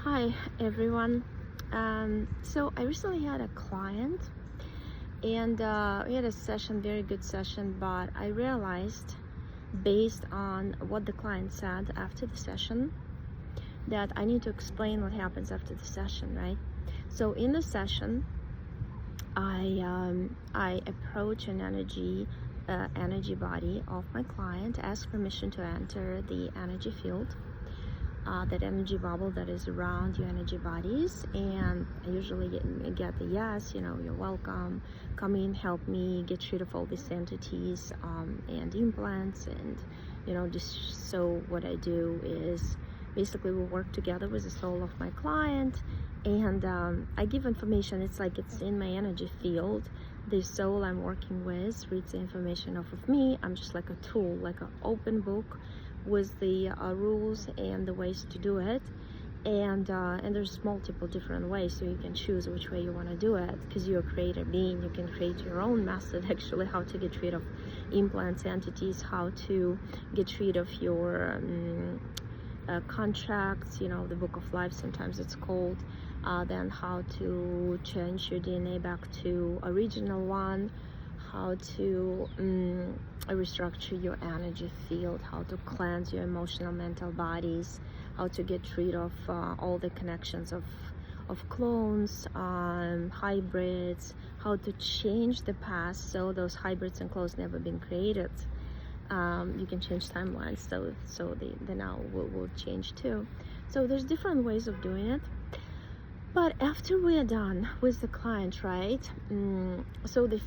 Hi everyone. So I recently had a client and we had a session, very good session, but I realized based on what the client said after the session that I need to explain what happens after the session, right? So in the session, I approach an energy body of my client, ask permission to enter the energy field, that energy bubble that is around your energy bodies, and I usually get the yes, you're welcome, come in, help me get rid of all these entities and implants, and just so what I do is basically we work together with the soul of my client, and I give information. It's like it's in my energy field. The soul I'm working with reads the information off of me. I'm just like a tool, like an open book with the rules and the ways to do it, and there's multiple different ways, so you can choose which way you want to do it, because you're a creator being. You can create your own method actually, how to get rid of implants, entities, how to get rid of your contracts, the book of life sometimes it's called, then how to change your DNA back to original one, how to restructure your energy field, how to cleanse your emotional, mental bodies, how to get rid of all the connections of clones, hybrids, how to change the past so those hybrids and clones never been created. You can change timelines, so the now will change too. So there's different ways of doing it. But after we are done with the client, right, so they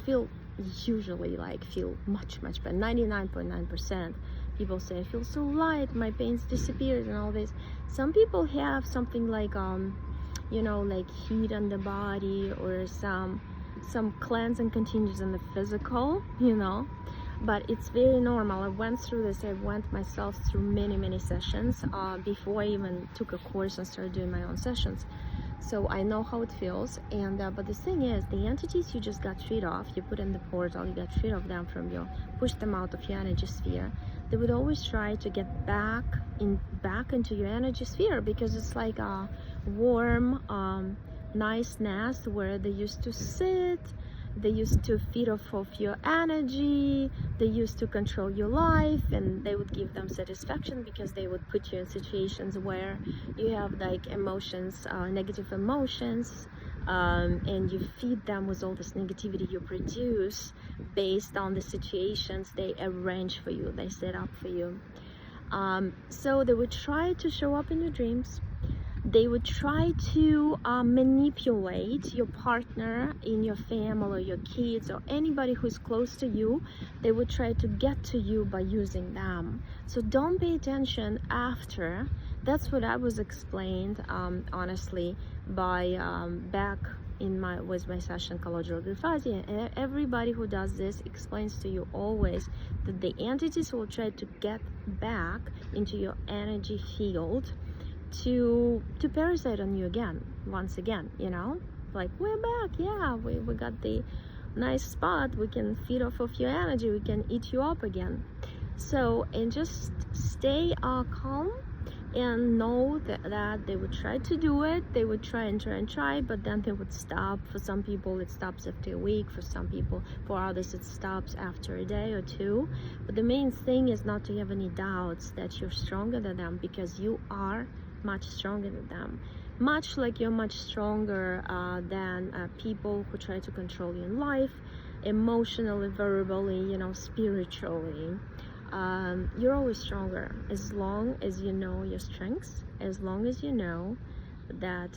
usually feel much better. 99.9% people say I feel so light, my pains disappeared and all this. Some people have something like like heat on the body, or some cleansing continues in the physical, but it's very normal. I went through this. I went myself through many sessions before I even took a course and started doing my own sessions. So I know how it feels. And but the thing is, the entities you just got rid of, you put in the portal, you got rid of them from your, push them out of your energy sphere. They would always try to get back into your energy sphere, because it's like a warm, nice nest where they used to sit. They used to feed off of your energy. They used to control your life, and they would give them satisfaction because they would put you in situations where you have like emotions, negative emotions, and you feed them with all this negativity you produce based on the situations they arrange for you, they set up for you. So they would try to show up in your dreams. They would try to manipulate your partner in your family, or your kids, or anybody who's close to you. They would try to get to you by using them. So don't pay attention after. That's what I was explained, honestly, by back in my session Kalodro Grifazi. And everybody who does this explains to you always that the entities will try to get back into your energy field to parasite on you again, once again, like, we're back, yeah, we got the nice spot, we can feed off of your energy, we can eat you up again. So, and just stay calm, and know that they would try to do it. They would try, but then they would stop. For some people it stops after a week, for others it stops after a day or two. But the main thing is not to have any doubts that you're stronger than them, because you are much stronger than them, much like you're much stronger than people who try to control you in life, emotionally, verbally, spiritually. You're always stronger as long as you know your strengths, as long as you know that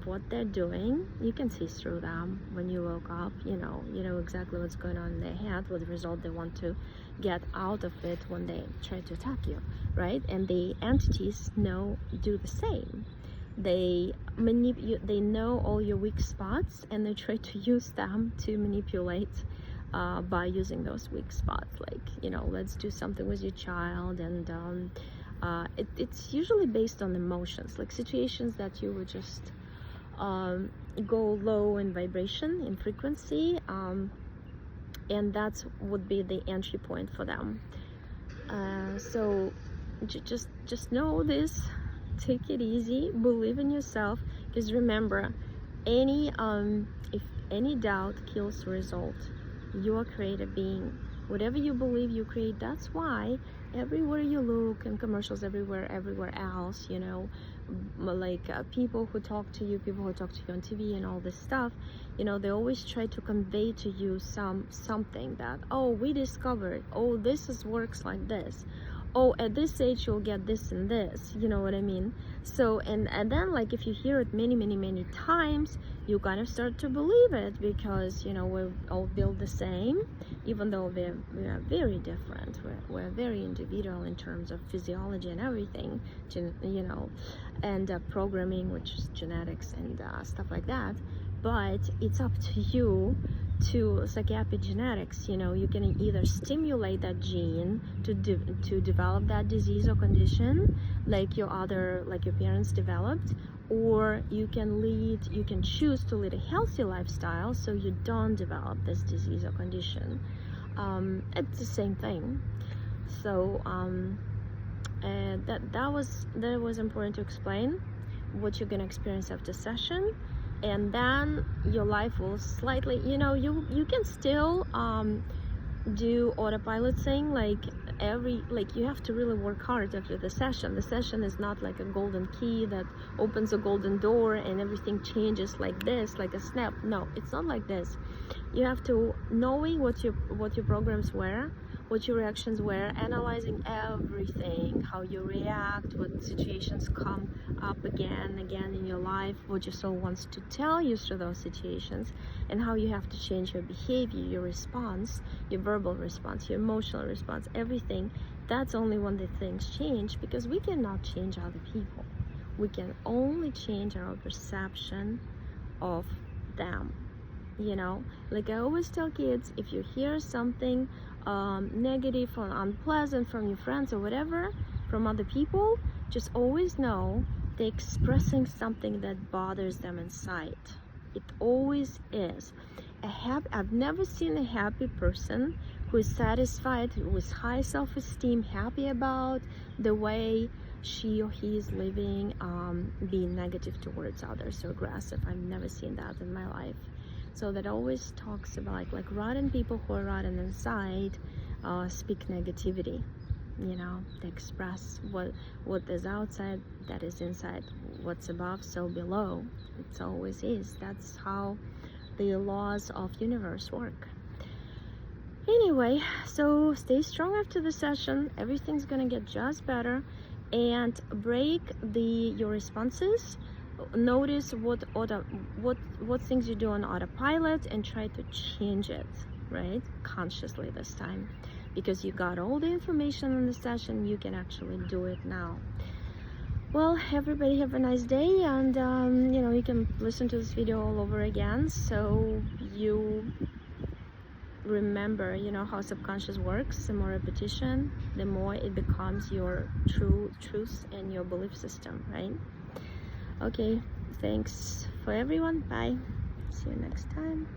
what they're doing, you can see through them. When you woke up, you know exactly what's going on in their head, what result they want to get out of it when they try to attack you, right? And the entities do the same. They know all your weak spots, and they try to use them to manipulate by using those weak spots, like, let's do something with your child, and it's usually based on emotions, like situations that you would just go low in vibration, in frequency, and that's would be the entry point for them. So just know this, take it easy, believe in yourself, because remember, if any doubt kills the result. You are a creative being. Whatever you believe, you create. That's why everywhere you look, in commercials everywhere else, you know, like people who talk to you on TV and all this stuff, you know, they always try to convey to you something that, oh, we discovered, oh, works like this, oh, at this age you'll get this and this, you know what I mean? So and then, like, if you hear it many times, you kind of start to believe it, because, you know, we're all built the same, even though we are very different. We're very individual in terms of physiology and everything, you know, and programming, which is genetics and stuff like that. But it's up to you to, it's like epigenetics, you know, you can either stimulate that gene to develop that disease or condition like your parents developed, or you can choose to lead a healthy lifestyle so you don't develop this disease or condition. It's the same thing. So that was important to explain what you're gonna experience after session. And then your life will slightly, you know, you can still do autopilot thing, like you have to really work hard after the session. The session is not like a golden key that opens a golden door and everything changes like this, like a snap. No, it's not like this. You have to, knowing what your programs were, what your reactions were, analyzing everything, how you react, what situations come up again in your life, what your soul wants to tell you through those situations, and how you have to change your behavior, your response, your verbal response, your emotional response, everything. That's only when the things change, because we cannot change other people. We can only change our perception of them. You know, like I always tell kids, if you hear something negative or unpleasant from your friends or whatever, from other people, just always know they're expressing something that bothers them inside. It always is. I've never seen a happy person who is satisfied, with high self-esteem, happy about the way she or he is living, being negative towards others, so aggressive. I've never seen that in my life. So that always talks about like rotten people who are rotten inside speak negativity. You know, they express what is outside, that is inside. What's above, so below. It always is. That's how the laws of universe work. Anyway, so stay strong after the session. Everything's gonna get just better, and break your responses. Notice what things you do on autopilot and try to change it, right, consciously this time, because you got all the information in the session. You can actually do it now. Well, everybody have a nice day, and you know, you can listen to this video all over again, so you remember, you know, how subconscious works. The more repetition, the more it becomes your truth and your belief system, right? Okay, thanks for everyone. Bye. See you next time.